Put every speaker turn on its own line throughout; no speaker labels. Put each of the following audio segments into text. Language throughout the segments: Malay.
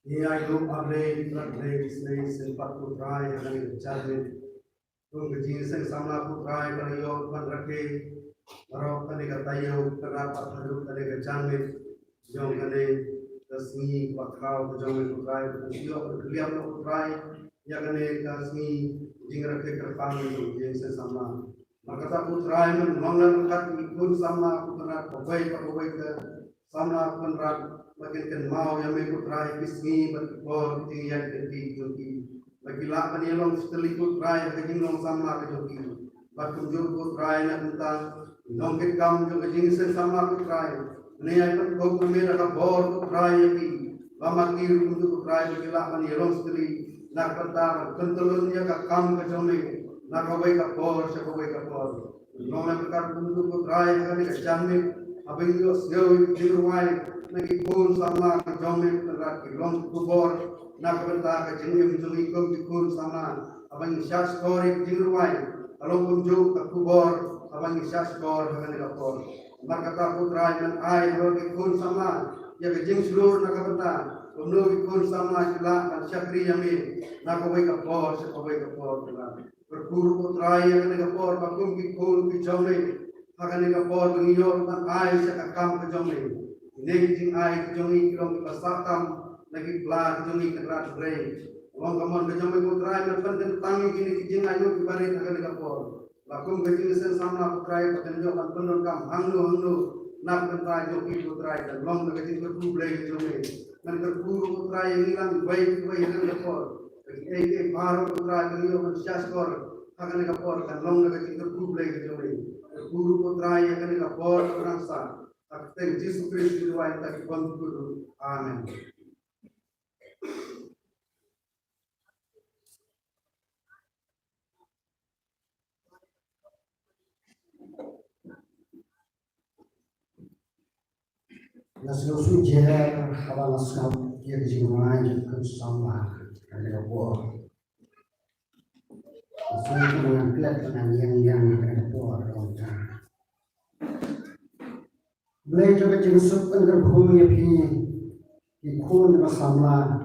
Ia grup Blei Blei sempat putrai yang dicari. Tung kecil sama putrai beliau panrake marok kali katayo kerapat haru kali kecamit jong kali kasmi pakau jong putrai berkumpul berkeliam putrai ya kali kasmi jingrake kerpang jong sama. Maka putrai mengongan kat ikut sama putrai pabai ke sama penrat bagian mau yang mengutrai bismi berkor tingian ketik joki bagi lak penilong setelah putrai kejing long sama ke joki berkunjung putrai nak tentang nongkit kam jo kejing sama putrai ini akan kau pemira ka bor putrai yaki bamakir untuk putrai bagi lak penilong setelah nak tentang kentulunnya ka kam ke jomi nak kawai ka bor sekawai ka bor nongkit perkar untuk putrai kali kejamik abang yo sejauh di rumah lagi pun sama kejomet terat kilong kubor nak berta kejengim jengikung dikun sama abang syas korek di rumah kalau kunjung ke kubor abang syas kor dengan lapor maka kata putra yang ai bagi kun sama ya kejeng seluruh nak berta kundu dikun sama kila dan syakri yamin nak kawai kapor sekawai kapor berguru putra yang dengan kapor bakum dikun kejomet akan kapor pengiyor dan ai sekakam kejomet Neging ai kejongi kilong pasakam lagi pla kejongi kerat Blei. Wong kamon kejongi putrai berpenting tangi kini kijing ayu kibari akan digapor. Lakum kejing sen sama putrai patenjo kan penon kam hangnu nak pentrai joki putrai dan long kejing kerbu Blei kejongi. Dan kerbu putrai yang hilang baik akan digapor. Bagi baru putrai pengiyo kan syaskor akan digapor dan long kejing kerbu Blei kejongi. Kerbu putrai akan digapor berangsa. Thank Jesus Christ is why that one good. Amen. Naskah suci awal naskah dia dijumpai dengan sama ada buah. Naskah dengan pelat dengan yang ada buah orang. Blei juga jenisuk agar bumi api ikun bersama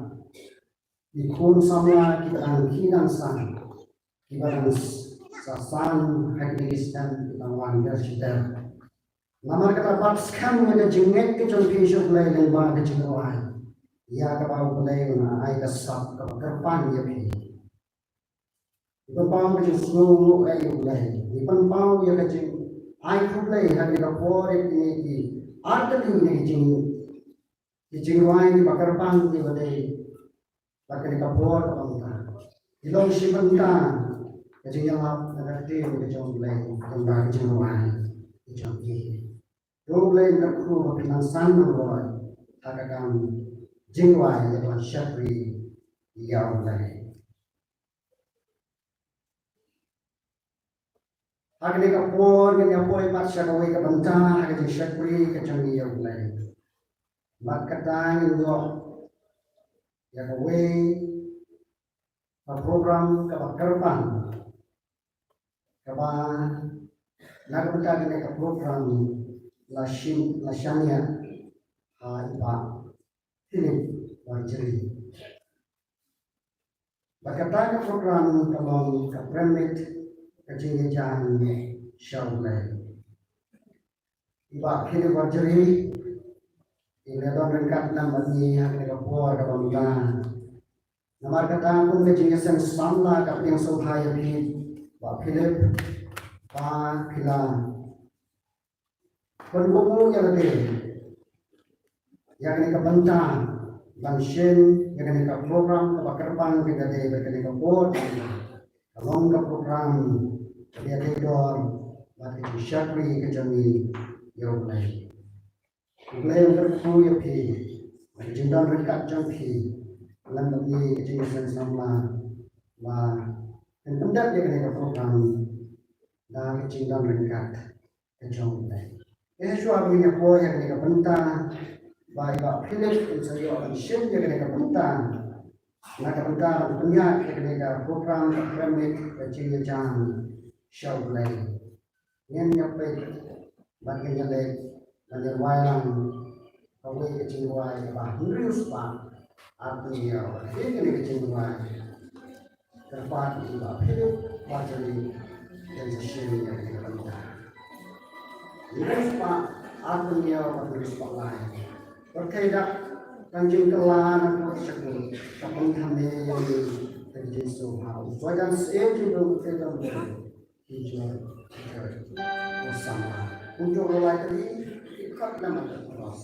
ikun sama kita angkinan sang kita sasan hakikistan kita wanger kita nama kata paskan mereka jengek ke contoh Blei lembah ke jengawai ya kebau Blei na ai kesap ke kerpan ya pi berpau ke seluruh Blei berpau ya ke jeng ai Blei hari kapor ini arti ini kijing wai bakar pang di badai bakar kapor pangka ilong si pangka kijing yang ngerti kijing Blei tentang kijing wai kijing ini do Blei nakru makinan sana boy takkan jing wai yang syakri yang Blei
Agne ka por ke nyapoi mat syakawai ka banta ke syakri ke changi ya Blei. Mat katang indo ya kawai ka program ka bakarpan ka ba nagpunta ke ka program lasyania ha iba Phillip Warjri. Bakatang ka program kalong ka premieit ka jingiajan Blei. Iba Phillip Warjri ini don rengkat nama ni yang kita buat dalam bulan. Nama kata pun kejadian samla kap yang sobhaya bi Pak Phillip Pak Phila. Pengumu yang ada yang kita bentang langsung yang kita program kebakarpan kita ada berkena buat dalam program dia tidur bagi syakri kejami yang lain. Blei berku ya pi, jindan rekat jam pi, dalam bagi kejadian sama, wah, pendengar dia kena program dan jindan rekat kejadian Blei. Esok ini apa yang kena bentang, baik Pak Phillip saya akan share dia kena bentang, nak bentang punya kena program premieit kejadian Blei. Yang nyampe bagi nyalek dan wayang kawai kecingwai bah nurius bah artinya ini kecingwai terpat di bah Phillip Warjri dan sesini yang dilakukan nurius bah artinya nurius bah lain berkaitan kanjeng kelan atau tersebut kapal kami yang terjadi sohau wajan juga berkaitan dengan hijau bersama untuk mulai tadi ikut nama terus.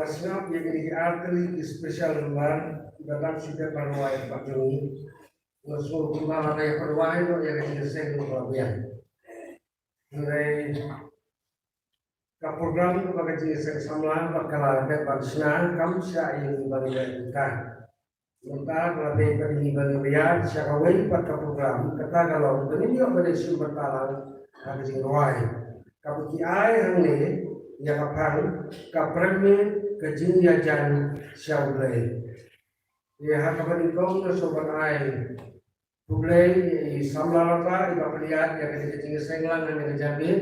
Senap yang ini arteri spesial luar dalam sudah perwai pakjungi usul kumala dari perwai itu yang ini saya luar mulai ke program itu bagi saya samlan bakalan dapat senang kamu saya ini bagi kita mentah lebih bagi bagi syakawai pada program kata kalau ini juga pada sumber talang bagi perwai kamu kiai ini yang kapal premieit ke jingiajan Blei. Ya hakapan ikong na sobat ay Blei samlalata ipapaliat ya kasi kecing senglan na nagajabit.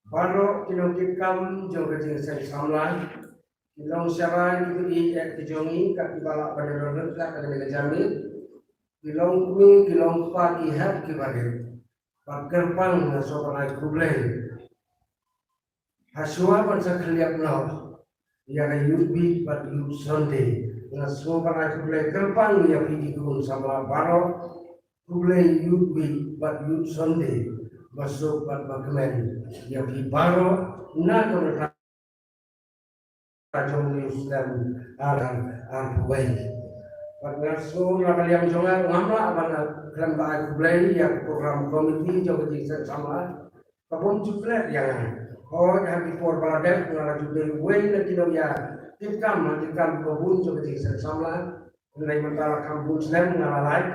Baro kinongkit kam jong kecing seng samlan. Kilong syaran itu at kijongi kat ibala pada rodet ka kada nagajabit. Kilong kumi kilong pa ihat kibagit. Pagkerpang na sobat ay Blei. Hasua pan sa kaliap no. Yang yubi bat yub Sunday. Na sopan ay Blei kerpang ya pigi kun sama baro Blei yubi bat yub Sunday. Masuk bat bagmen ya pigi baro na kon kajong Islam aran baik. Pat ngaso na kaliang jonga ngamla abana kelam ba Blei ya program komiti jong jing sama. Kabon juklet yang oh yang before baladek ngala juga way na kino ya tikam kabun coba jika sama nilai mentara kampung Islam ngala like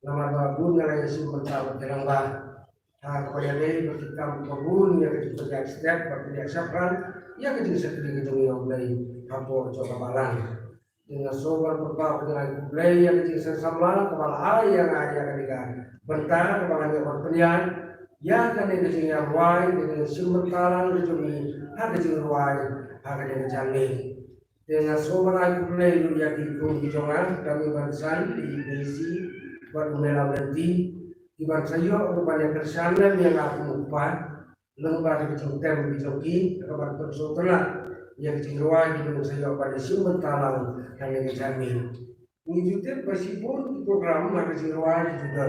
nama babun nilai isu mentara terang bah kaya deh tikam kabun ya ketika step berpindah syafran ya ketika sekali ketemu yang Blei kampung coba balang dengan sobar berpau dengan Blei ya ketika sama kepala ayah ketika bentar kepala yang berpindah ya kan ini dengan ruai dengan sumber talang dengan harga dengan ruai harga dengan jami dengan sobat Blei dulu ya di Jongan kami bangsa di Desi buat melau nanti di bangsa yo banyak kesanan yang aku upah lembar kecil tem di joki kabar persoalan yang kecil ruai di bangsa yo pada sumber talang dengan jami wujudnya meskipun program harga dengan ruai juga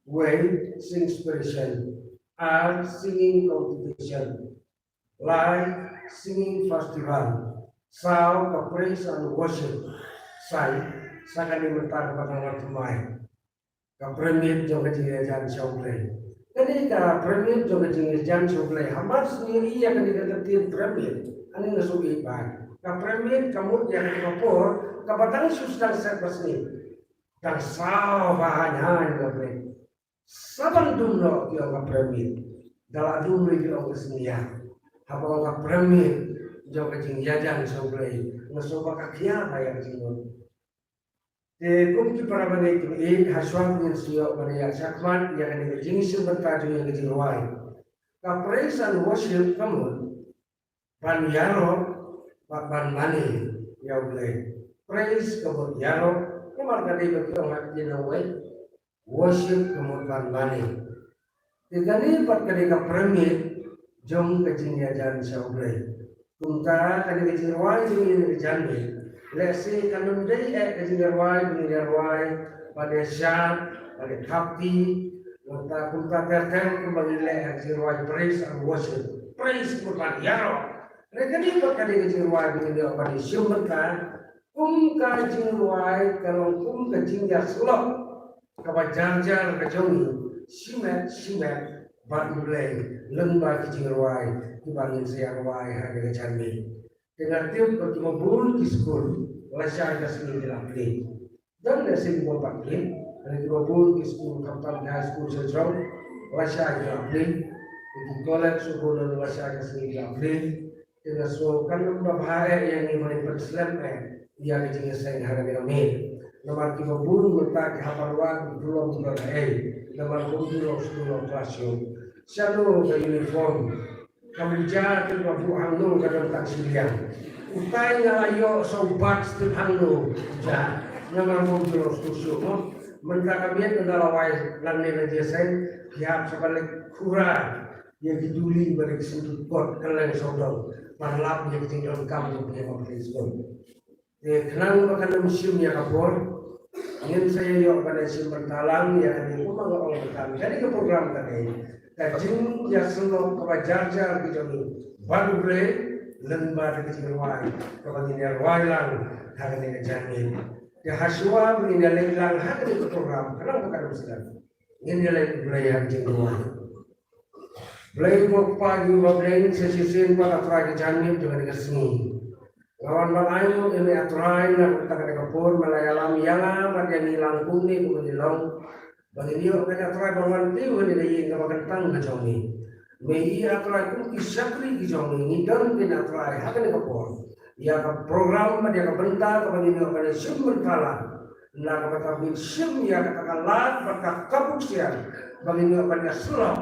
way inspiration art singing competition live singing festival sound of praise and worship sai sakali mentar patang tumai ka premieit jong jingiajan Blei jadi ka premieit jong jingiajan Blei hamar sendiri yang diketir premieit ani nasubi ba ka premieit kamu yang dikapor ka batang substansi pasni dan sawahnya Blei saban dumno yo ka premieit dala dumno yo ka senia habo ka premieit jo ka jingiajan Blei ngasoba ka kia ya jingon kumki para bane itu haswan min siyo bane ya sakman ya kan jing sebentar jo yang jinwai ka praise and worship kamu ban yaro ban mani ya Blei praise kamu yaro kemar kali bagi orang jinawai worship kemudian mani. Tikani pat kali ka premieit jong ke jingiajan Blei. Tungka kali ke jinwai jing jandi. Lesi kanun dei ke jinwai pada syar pada kapti kunta terten kembali le jinwai praise and worship. Praise kemudian yaro. Rekani pat kali ke jinwai jing pada syumberkan ka jinwai kalau ke jingja sulok kapa janjar kejongi simet bat Blei lembar kecing ruai dibangin saya ruai harga kecami dengan tiup bertemu bun di sekolah lasya ada sini dilapli dan nasi bapak ni dari bun di sekolah kapal high school sejauh lasya dilapli di kolej sekolah lasya ada sini dilapli dengan sokan lembab hari yang ini berselam ia kecing saya harga kami nomor 30 letak haparwan belum berhei nomor 10 klasio satu ke uniform kami jatuh ke buang nu ke dalam taksilian utai ngalayo sobat setihang nu ja nomor 10 klasio mentah kami adalah wai lan nilai jesen siap sebalik kurang yang diduli bagi sudut pot keleng sodong parlap yang tinggal kampung yang memperlihatkan kenang makan museum yang kapor ingin saya yuk pada sumber talang yang di rumah orang bertalang jadi ke program tadi kajing ya selong kebajar-jar gitu baru Blei lembar ke jiwai kepada dia wailang hari ini jamin dia haswa begini lelang hari ini program kenapa bukan usaha ini lagi belajar jiwai Blei mau pagi Blei sesisin pada terakhir jamin juga dengan seni lawan malayu ini aturan nak kita kena kapur Malayalam yang amat yang hilang kuni kemudian long bagi dia kena aturan berwanti kemudian dia yang kentang macam ni Mei aturan itu isakri kijong ini dan kena aturan hakan kapur ia ke program dia ke bentar kemudian dia pada sumber kalah nak kata bin sim ia katakan lat berkat kabuksian bagi dia pada surah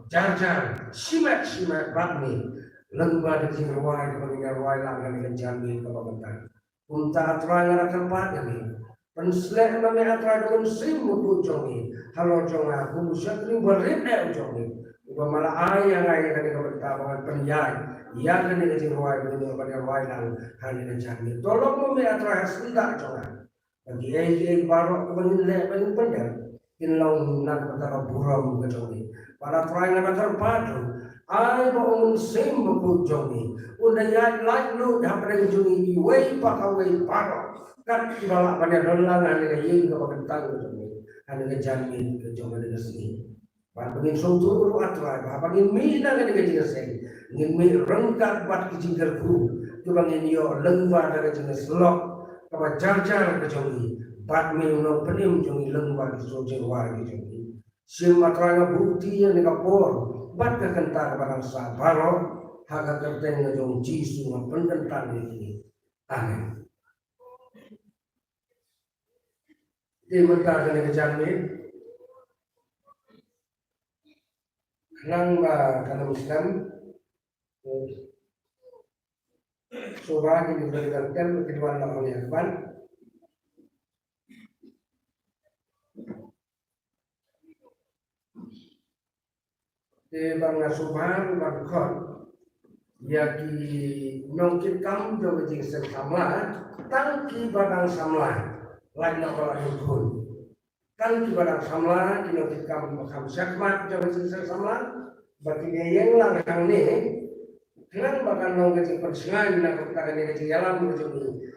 jar simak bakmi lembah di jiwai bagi dia wailang dan jamin kebentar untuk aturan ada tempat ini penselek bagi aturan dengan sim buku jongi halo jonga aku musakri berita jongi Malah ayah kena kebentar dengan penyai yang kena kejiwai dengan pada wailang hari ini jamin tolong memi aturan sebentar jonga bagi ayah baru kebenilai bagi pendek inlau nak berkata buram kejongi pada aturan yang terpadu ay baong sim buku jongi unda yat like lu dapet jongi iway pakaway paro kan ibalak pada dolangan dengan yang kebentar jongi hari ini jamin kejongi dengan sini Pagin suatu ulu aturan, pagin mina kan dengan jenis ini, ingin mi rengkat bat kejingkar guru, tu bangin yo lembah dengan jenis lok, apa jar kejongi, bat mi unang penim jongi lembah kesojen war kejongi, sim aturan bukti yang dikapor, bat kekentar barang sabaro, haga kerten ngejong jisu ngependentang ini, amin. Di mentar dengan kejamin. Nang kalau Islam surah ini diberikan kedua orang yang ban di bangga surah berkor ya ki nongkit kamu jauh jing sama tangki badang sama lain nak orang pun kan kibarang samla kino kita makam syakmat jauh jing sama bagi dia yang lang ni kan bakal nong kecil persengan nak kita kena kecil jalan macam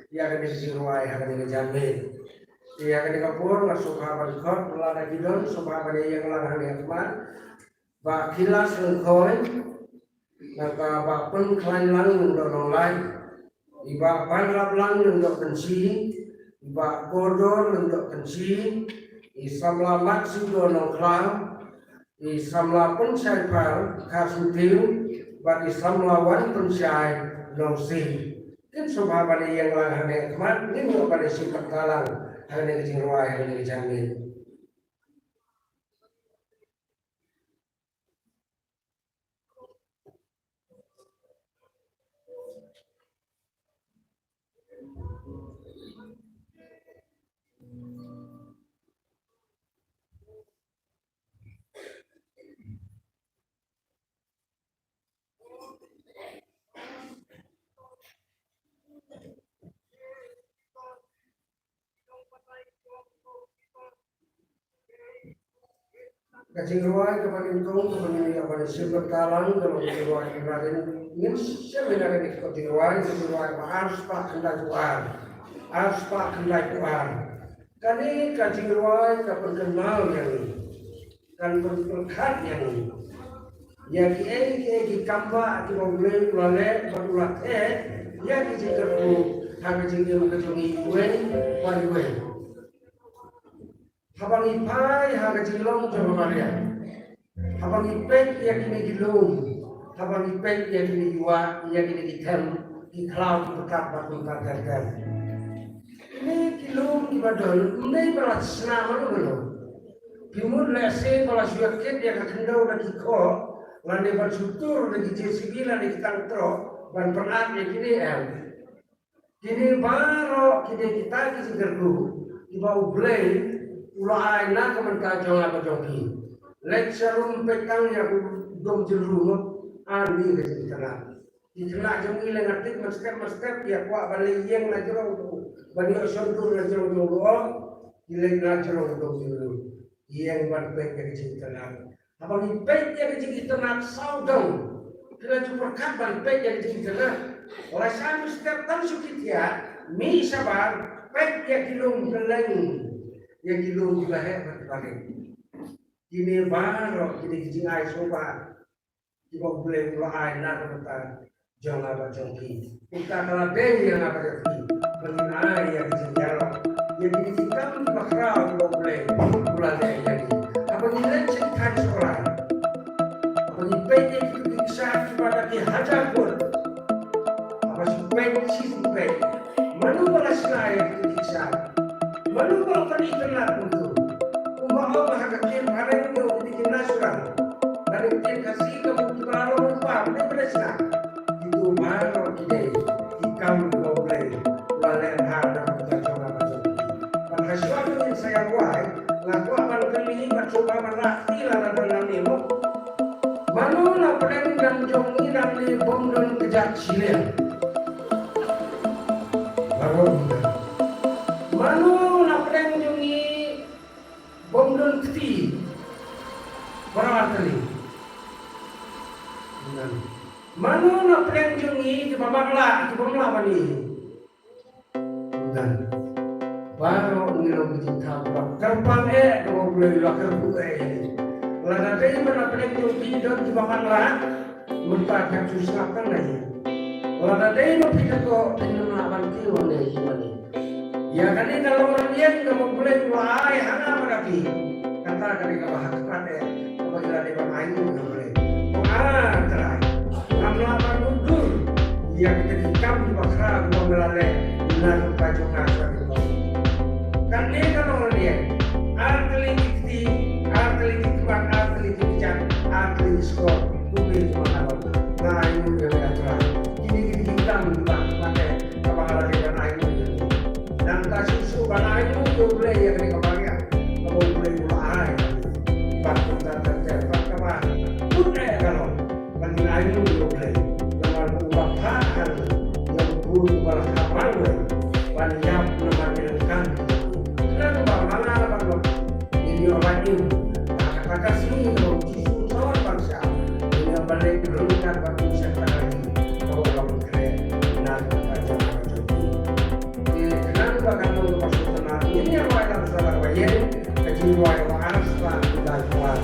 dia akan kecil ruai akan jamin dia akan dikapur masuk kabar kot melada gidon supaya dia yang lang ni akmat bak kilas lengkoi nak bak pun klain lang untuk nolai iba banglap lang untuk kenci iba koridor untuk kenci Islamlah maksud orang kelam, Islamlah pencai par kasutil, bat Islamlah wan pencai nongsi. Kan sebab pada yang lang hanya kemat, ini juga pada simpan kalang, hanya kecil ruai, hanya kejamin. Kacing ruai kepada kau kepada kepada simpan kalang kalau kacing ruai kepada ini sebenarnya kacing ruai harus pak kendai tuan, kani kacing ruai keperkenal yang ini, kan perkat yang ini, yang ki kamba ki Blei kulale berulat yang ki jikaku kami jingim kejungi wei. Habang ipai haga jilong coba Maria. Habang ipek yang kini gilung, habang ipek yang kini jiwa, yang kini dikem, di cloud berkat batu tergal. Ini gilung di badan, ini balas senang mana? Timur lese balas yakin yang kendau dan kiko, lani bersutur dan jesibilan di tangtro, dan pernah yang kini Kini baru kini kita kisahku, di bawah Blei. Ulai nak kemenkajong apa jogi. Lecturum petang yang dom jerung ani ke tengah. Di tengah jogi lengatik masker ya kuat balik yang nak jerung tu. Bani osundur nak jerung tu di lengat jerung dom jerung. Yang berpek ke tengah. Apa ni pek yang ke tengah saudang. Kena cuba kapan pek yang ke tengah. Oleh satu setiap tahun sukitia, mi sabar, baik ya kilom keleng, ya kilom juga hebat balik. Kini baru kini jingai soba, kita boleh mulai nak kita jangan apa joki. Kita kalau beli yang apa joki, mengenai yang jinjaro, yang kini kita bakal kita boleh mulai jadi. Apa nilai cerita sekolah? Apa nilai kita bisa kepada dihajar pun? Supaya manu balas naik ketika manu balas tadi telah untuk Allah mengatakan pada itu bikin nasuran dari bikin kasih kamu kalau lupa ini beresna itu malu kita kamu boleh balik harga kita coba macam dan hasil yang saya buat laku akan kali coba merati lah dalam ini manu nak pedang dan jongi dan di bom dan kejat silen. Manu nak pedang jungi bom dan keti berawal kali. Manu nak pedang jungi di babaklah bani. Dan baru ngilong kita terbang dua bulan lakar buai. Lada dari mana pedang jungi dan di babaklah mentahkan susahkan lagi. Lada dari mana kita kok dengan lawan kiwan lagi mana. Ya kan ini kalau orang lihat kamu boleh mulai hana berarti kata kali kau bahas pada apabila dia bermain kamu boleh terakhir lama mundur ya kita dikam di bakra kamu melalui lalu baju ngasar kan ini kalau orang lihat atlet skor kumpul cuma nah ini juga terakhir ini kita menang pada apabila dia bermain dan kasih suban ayu tu Blei yang ni kemarin, kalau Blei mulai, batu dan tercepat kapan, putih kalau bagi ayu tu Blei, dengan ubahan yang pun berhamar Blei, banyak memanggilkan, kenapa mana bang ini orang ini, kata sini kalau jisu sawar bangsa, ini yang Blei berlukan bagi sektor lagi, kalau orang keren, nak baca. Kalau masuk sana ini yang akan salah bayar kejiwaan orang setelah kita jual.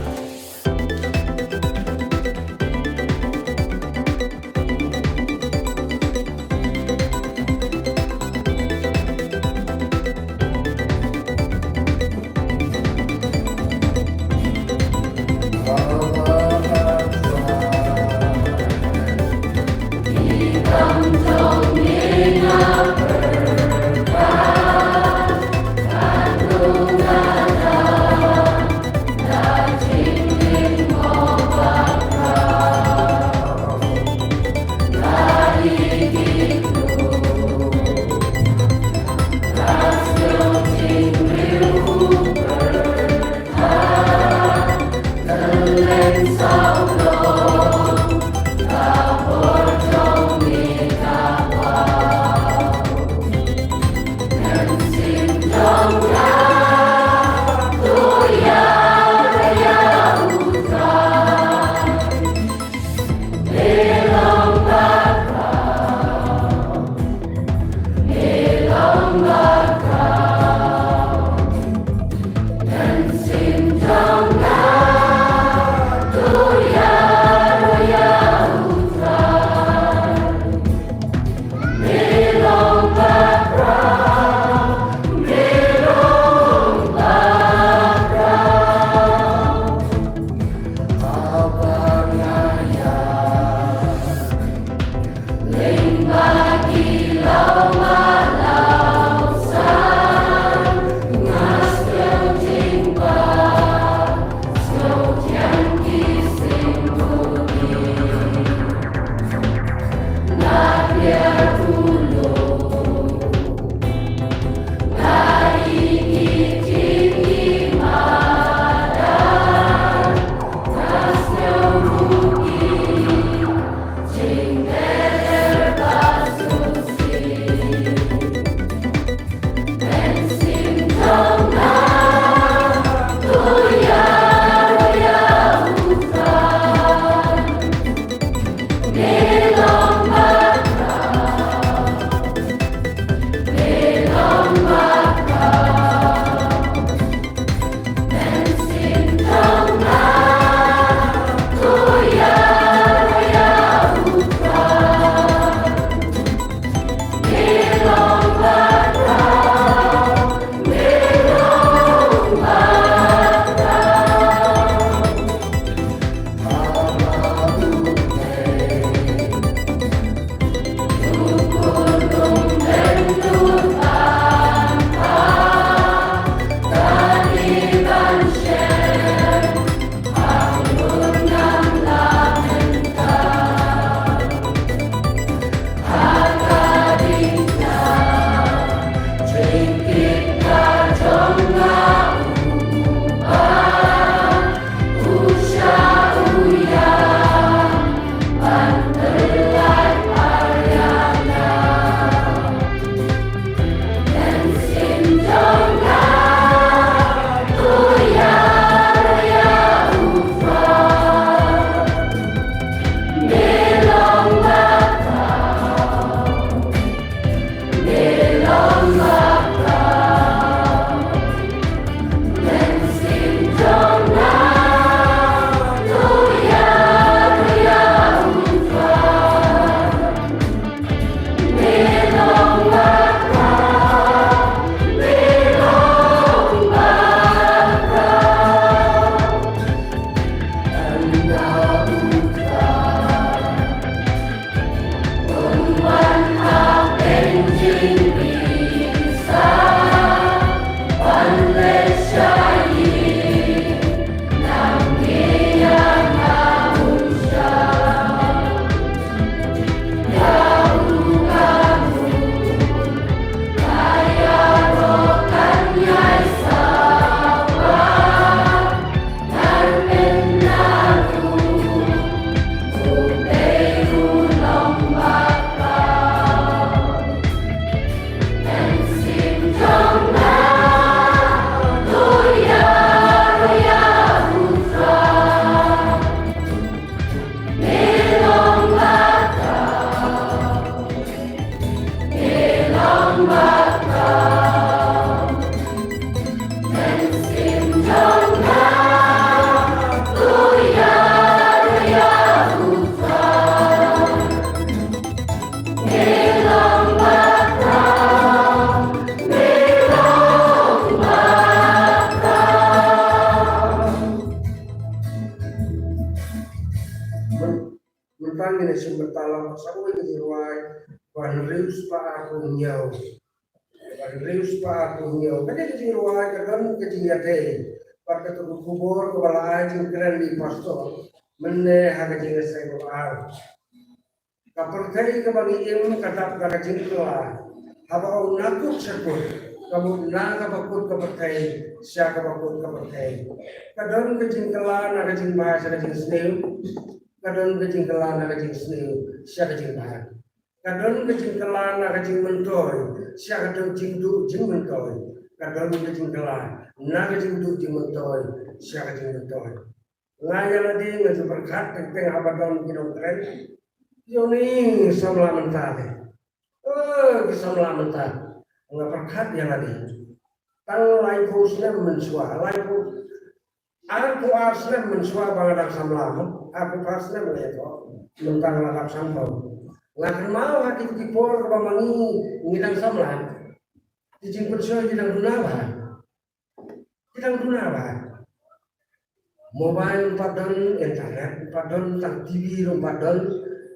gini sumber talam sawi ke jiwai wan rius pa aku nyau wan rius pa aku nyau kan ke jiwai kan ke jingiate pada tu kubur kepala aja keren di pastor menne haga jinga saya doa kapal kali ke bagi ilmu kata kata jingkla haba nakuk sekut kamu naga bakut kepercayaan siapa bakut kepercayaan kadang kejingkelan ada jing bahasa ada jing snail kadang kejingkelan ada jing snail siapa jing bahasa kadang kejingkelan ada jing mentoy siapa jing du jing mentoy kadang kejingkelan naga jing du jing mentoy siapa jing mentoy ngaya lagi ngaju berkat tentang abadon kino keren yoni samla mentade samla mentade nggak berkat yang lagi. Kalau laifu Islam mensua, laifu aku Islam mensua bangadak samlam, aku Islam leto tentang lakap sambau. Nggak mau hati kipor kebamangi ngidang samlam, dijin persua jidang dunaba. Mobile padon internet, padon tang TV padon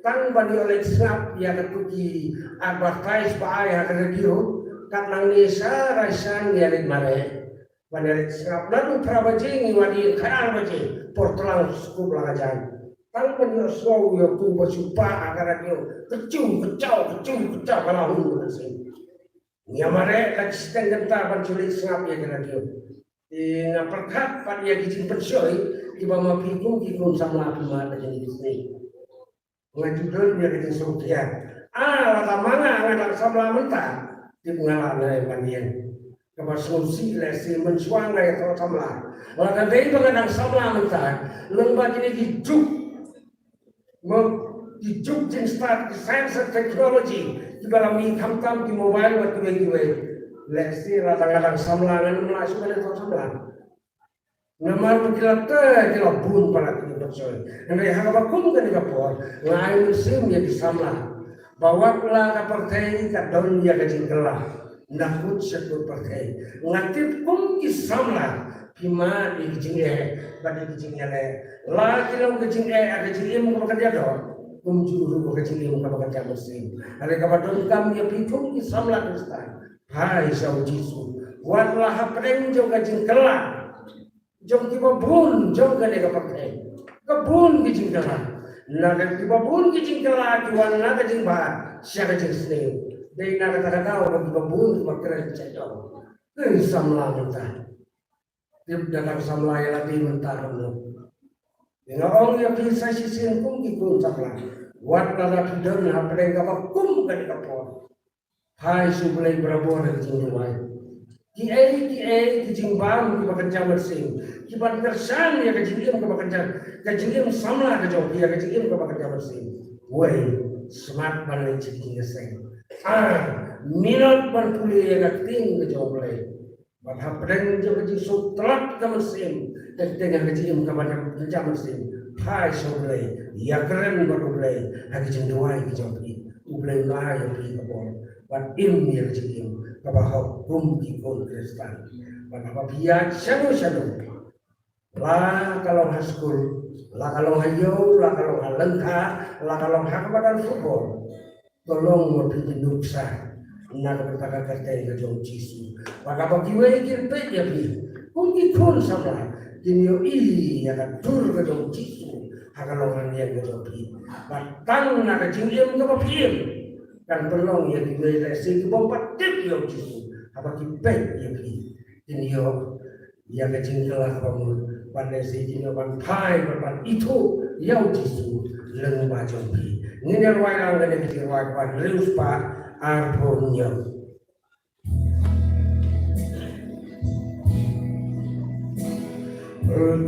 tang bani oleh snap ya ketuki advertise paai hak radio. Karena nisa rasan yalit mare, wanelit serap lalu prabaji wadi kaya baji portlang skup langajan. Tang penyosau yo tu bersupa agar dia kecau kalau hundu nasi. Nyamare kacistan gentar panculik serap ya kena dia. Di ngaperkat pada dia kicin persoi tiba mapikung sama apima ada jadi bisnis. Ngajudul dia kicin sukses. Lata mana ngadak sama mentah. Di pengalaman pandian kebasungsi lesi mensuang gaya tol samla laga dari pengadang samla mentah lembah ini dijuk jin start di science and technology di dalam hitam di mobile waktu itu lesi ladang samla dan melasuk dari tol samla nama berkilat kila bun pada kita bersoal dan dari harapakum kan dikapor lain musim ya di samla bawa pula partai kat daun dia kejingkelah nakut sekut partai ngatip kum kisamlah kima di kejingnya bagi kejingnya le la kilau kejingnya ada kejingnya muka kerja dong kum juru kejingnya muka kerja mesin ada kabar dong kami yang pikum kisamlah kristan hai sau jisu watlah hapeng jauh kejingkelah jauh kibabun jauh kene partai kebun kejingkelah naga kibabun kicing kelak kiwan naga jing bah siapa jing sini dari naga tahu bagi kibabun kibakran cedok samla mentah dia dalam samla yang lagi mentah dulu dengan orang yang bisa sisin kum kikun samla wat naga pidon hapeng kapal kum kan kapal hai sublai berabur dari jing luai kiai kicing bang kibakan jamar sing kiban kersan ya kejingim kibakan kejingim samla kejauh dia kejingim kibakan jamar sing woi smart balik kejingim sing minat ban pulih ya kating kejauh Blei bahap pedang jauh kejing sutrat kamar sing dengan kejingim kibakan jamar sing hai so Blei ya keren baru Blei kejing duai kejauh Blei lah yang pergi kapal ban ilmu ya kejingim kabahau kum kikun kristan bahwa biar syadu lah kalau haskul lah kalau hayo lah kalau halengka lah kalau hak badan football tolong memberi nuksa nak berkata kata yang jauh cisu maka bagi wajib ya bi kum kikun sama jinyo ya kan tur ke jauh cisu hak kalau yang jauh bi batang nak jinyo ke bapiem kan tolong ya di wilayah sini bombat tip yang jisu apa kipet ya bi ini yo ya kecingkelah kamu pada sini ban pai ban itu yang jisu leng baca bi ini yang wayang kan kecing wayang reus pa arponyo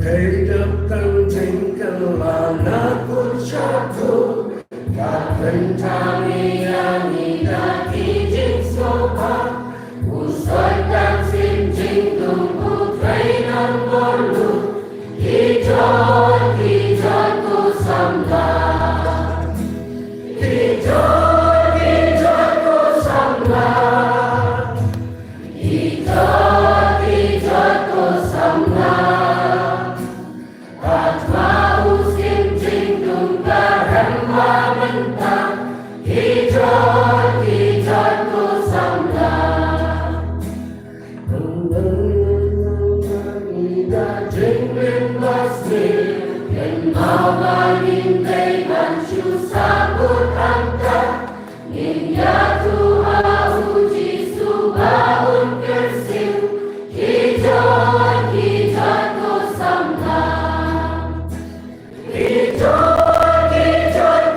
Hidup kecingkelah nakut jatuh Kapentani yang tidak kijing sobat Usai dan sinjing tumbuh trainan bolu Hijau tu samlah Hijau tu samlah Hijau tu samlah Atma usim jing tumbuh remah
Mawanin Blei sabut angka Ninja Tuha uji subaun kersil Hijau ko samla Hijau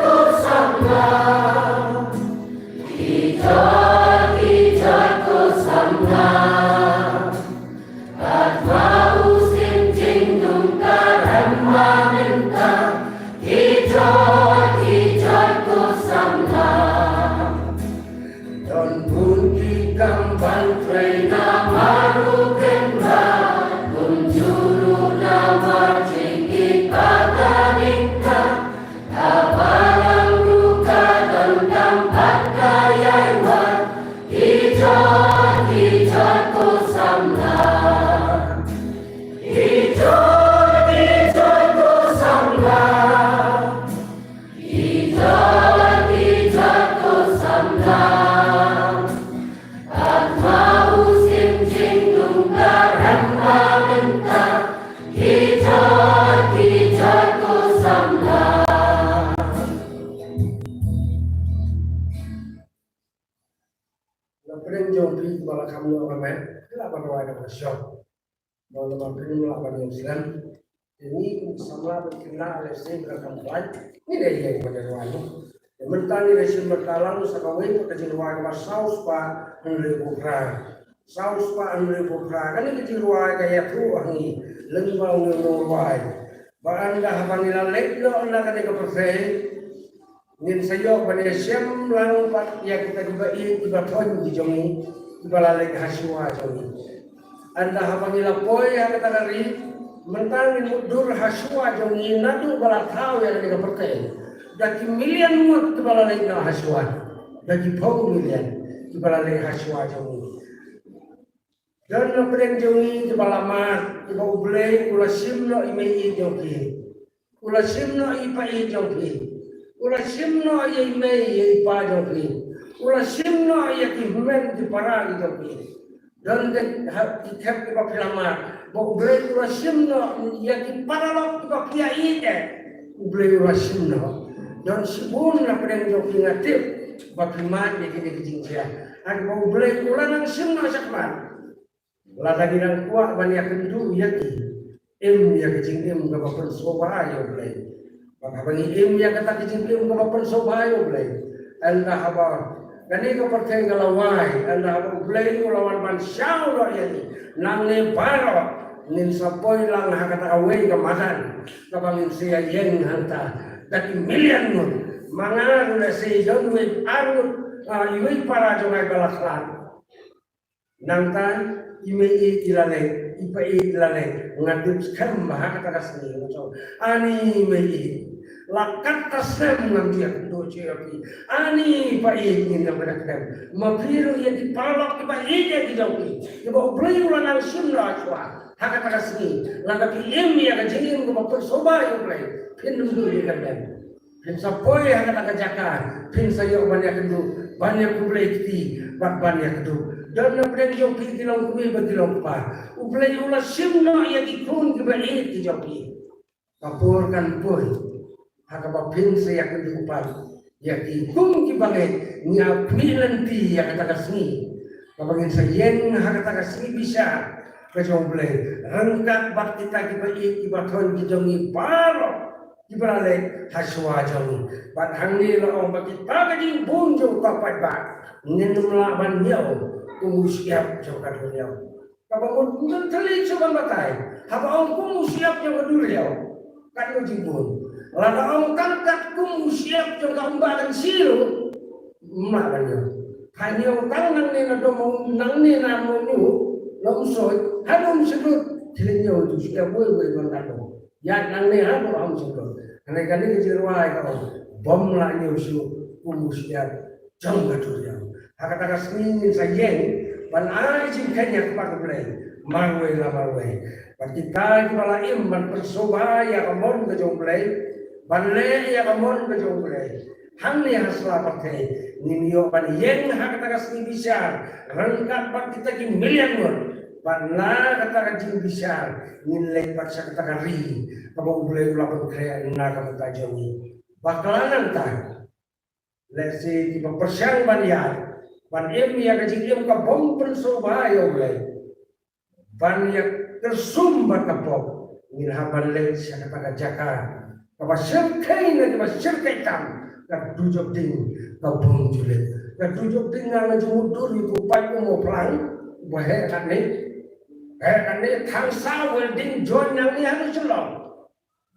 ko samla Hijau ko samla Atma usim jingdung karamba minta Hijau ko samla
Don bunyi kambang trena
Maru kendra Kunjuru nama jinggi paganika Kabarang ruka dan dampat kayaiwa Hijau ko samla Hijau ko samla Hijau ko samla Atma usim jingdung karamba minta Hijau ko samla
Naprin jong pi bala kami orang main, kenapa doa ada bersyok? Bala naprin melakukan yang Islam ini sama berkena oleh saya belakang baik. Ini dia yang pada doa itu. Mentani resim bertalang sakawai kecil doa yang saus pa henry bukra, saus pa henry bukra. Kan ini kecil doa kayak tu ni lembau nurwai. Bahan dah panggilan lekno anda kan kepercayaan. Nin sayo pada siam lang pat ya kita tiba ton di jongi tiba lalai haswa jongi. Anda hapangila poy ya kata kari mentangin mudur haswa jongi nadu bala tau yang kita percaya. Daki milian mut tiba lalai na haswa. Daki pau milian tiba lalai haswa jongi. Dan napren jongi tiba lamar tiba Blei ula simno imei jongi. Ula simno ipai jongi. Ula simno ay may ay pajoki. Ula simno ay kihumen di parang joki. Dan ikap di papilama. Blei ula simno ay paralok di papiaite. Blei ula simno. Dan sibun na pedang joki ngatif. Bapimat di jingiajan. Ang Blei ula nang simno sakman. Lagi nang kuat banyak kendu yaki. Yaki jingim gabapan sobayo Blei. Maka bagi ilmiah kata kecil mengapakan sobayo Blei. Anda haba kani ko percaya galawai anda haba Blei lawan bansyau do yani nang ne baro nin sapoy lang hakata away kamadan kapangin siya yen hanta dati milian mo mangaru na si John with arut iwi para jongai balaslan nang tan imei ilale ipai ilale ngadut kan hakata kasni ani mei lakat tasem nang dia kendo ciapi ani pai ingin na berakam mapiru ya di palak ba ide di jauhi ya ba Blei ulang nang sunna aswa hakata kasni laga pi imi ya jingin ko ba soba yo Blei pin ndu di kandan pin sapoy hakata kajakan pin sayo banyak kendo banyak Blei ti banyak kendo dan na pren yo pi dilong kuwi ba dilong pa Blei ulang simno ya di kun ke ba ide di jauhi kapurkan poy hakaba pinsa ya kedupan ya kung kibangai nya pilanti ya kata kasni kabangin sa yen hakata kasni bisa kajong Blei rangkat bakti ta kibai kibaton kijongi paro kibalale haswa jongi bat hangni lo bakti ta kajing bunjo kapat ba ngenum laban yau kumusiap jokat yau kabangun ngan tali coban batai haba on kumusiap yang dulu yau kan lo jimbun lada orang tangkat kum siap juga umbaran siru makanya hanya orang nang ni nado mau nang ni namo nu longsoi hadum sedut dilenya itu sudah boleh berkata ya nang ni hadum am sedut karena kali kejirwai kau bom lah ni usu kum siap jang gaduh ya hakata kasni sayeng ban ai jingkanya kepada Blei marwai la marwai kita kepala iman persobaya kamon ke jong Blei Banle ya kamon bejong Blei. Hamni hasla pakai ninyo ban yen hak tagas ni bisa rangkat bak kita ki milian mon. Pana kata jing bisa nilai paksa kata kari kamu boleh melakukan kreasi nak kamu tajawi bakalan tak let's say di persiang banian ban ya kajing ka bom pensobayo boleh ban ya tersumbat kapok min haban le sa kata jaka kapa syirkai na kapa syirkai tam ka dujok ding ka bom julet ka dujok ding na jumudur itu pai mo plan bahe kan ni thang sao wedding join yang ni harus celong.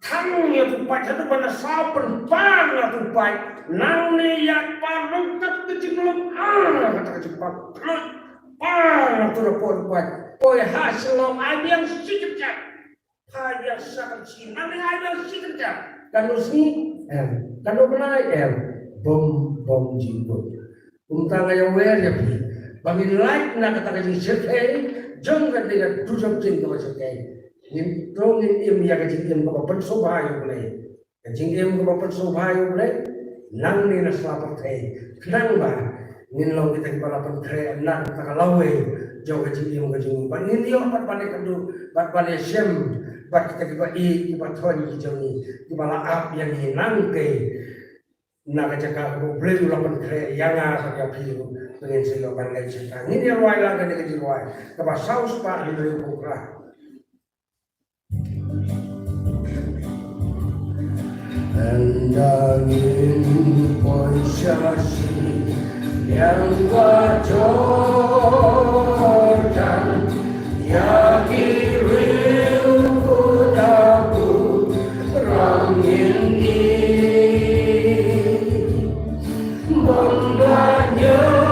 Thang ya tupai satu pada sao penpan lah tupai. Nang ni yang parung kat kecilung kata cepat. Lah tu report tupai. Poi hasilong ada yang sikit jat. Ada yang sangat sinar ni ada yang sikit jat. Kalau sini kalau benar bom jibut. Untang yang wer ya pi. Bagi like nak kata kasi sirkai. Jangan dengan duduk jeng kau sekai. Ni dongin im ya kajing im kau pensobayo boleh. Kajing im kau pensobayo boleh. Nang ni nasla pertai. Kenang ba? Ni long kita kepala pertai. Nang tak lawe. Jauh kajing im kajing. Ni dia empat balik kadu. Empat balik sem. Empat kita kiba kiba thoni hijau ni. Kiba laap yang ni nang ke. Nak cakap kau boleh ulapan pertai. Yang saya pilih. Pengen saya pandai cerita. Ini dia ruai lah kena kerja ruai. Kapa saus pak di dalam buka. Andangin konsyasi yang wajarkan ya kirim kudaku rangin ini membanya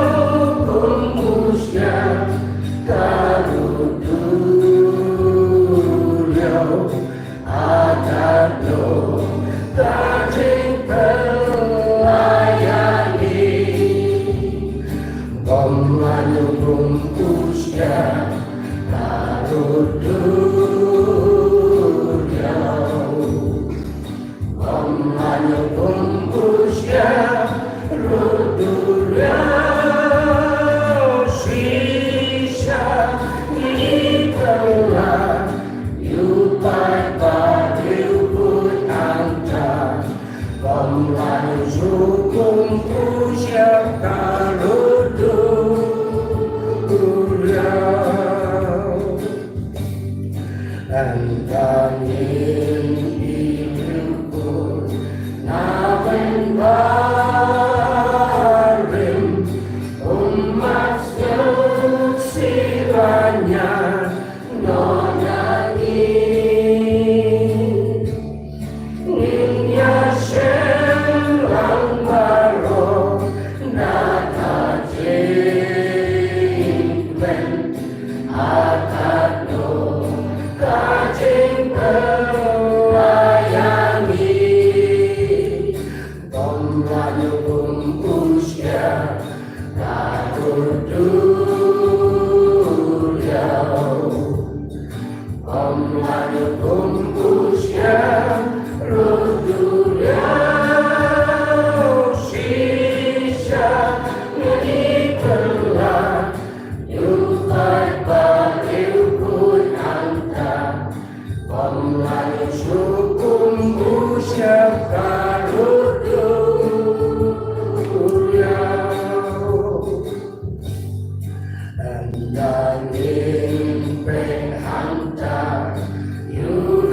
you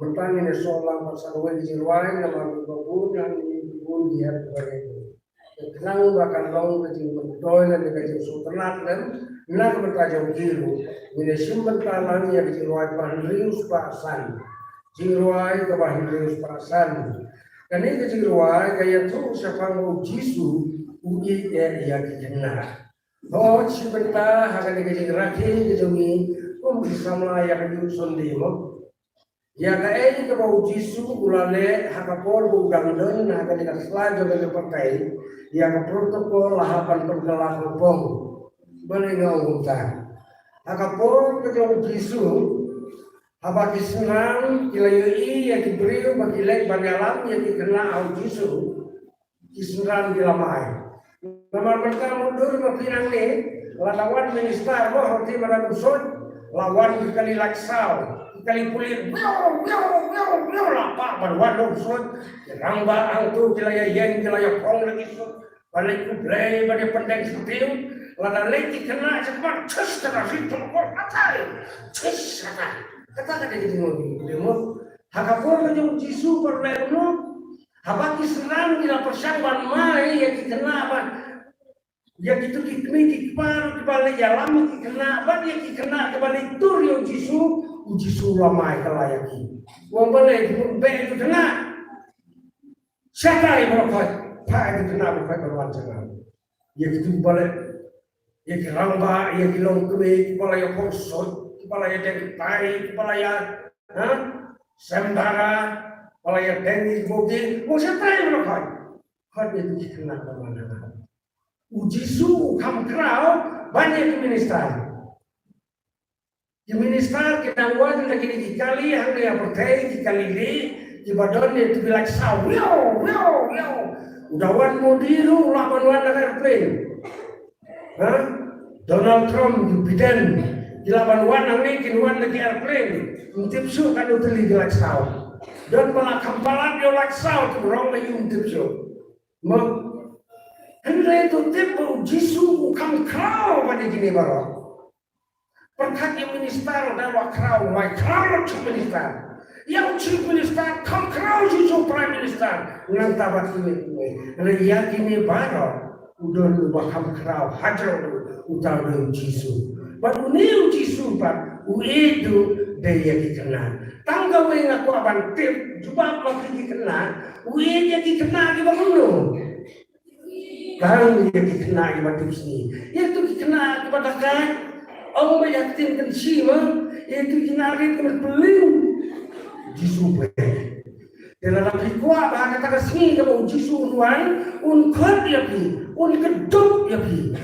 Bertanya ni soalan pasal wajib jiruai nama berkebun yang berkebun dia sebagai itu. Kenang bahkan long kecil berdoa dan kecil sultanat dan nak bertajam biru. Ini simpan talan yang jiruai panrius pasan. Jiruai kebahirius pasan. Dan ini jiruai gaya tu sepang jisu uji ia kena. Oh sebentar akan kecil rakyat kecumi bersama yang diusundimo. Ya kaya ke bau jisu ulale hakapor bugang don haka dekat selajo ke pakai ya ke protokol lahapan pergelah kopong boleh ngomongkan hakapor ke bau jisu haba kisnang kilayui ya kiberiu bagi lek banyalam ya kena au jisu kisnang dilamai nomor pertama mundur mapinang ni lawan minister mo horti marabusod lawan kali laksau kali pulir lapa berwadong sud rangba ang tu kilaya yang kilaya kong lagi sud balik ku Blei pada pendek setiu lada lagi kena cepat cus kena situ kor atai cus kata kata jadi demo hakapur kejung jisu perleno habaki serang kila persangban mai yang kena apa yang itu kikmi kipar kebalik yalam kena apa yang kena kebalik tur yang jisu uji sulamai kelayaki. Wong boleh pun baik itu kena. Siapa yang berbuat? Pak itu kena berbuat berwacana. Ya itu boleh. Ya kiramba, ya kilong kumi, kepala yang kosot, kepala yang dentai, kepala yang sembara, kepala yang dengi mobil. Wong siapa yang berbuat? Hal itu kena kemana-mana. Uji su kam kerau banyak minister. Minister kita buat lagi dikali yang dia berkai dikali di badan itu bilang saw, udawan modiru lawan airplane, Donald Trump biden dilawan ini kinuan lagi airplane, untuk su kan itu bilang saw, dan malah kampalan dia bilang saw tu orang lagi untuk su, hendak itu tipu jisu kam kau pada gini baru. Perkat yang minister adalah kerau, my kerau chief minister. Yang chief minister, kam kerau jisu prime minister. Nang tabat ini, reyak ini baru. Udah lupa kam kerau, hajar utar dengan jisu. Baru ni jisu pak, itu dia dikena. Tangga yang aku abang tip, cuba makin dikena. Dia dikena di bangun. Kau dia dikena di batu sini. Itu dikena di batakan. Ông bây giờ tin cần chi mà itu jinari kan peling jisu pe dalam hikwa bahasa kata sini kalau jisu tuan un khot ya pi un keduk ya pi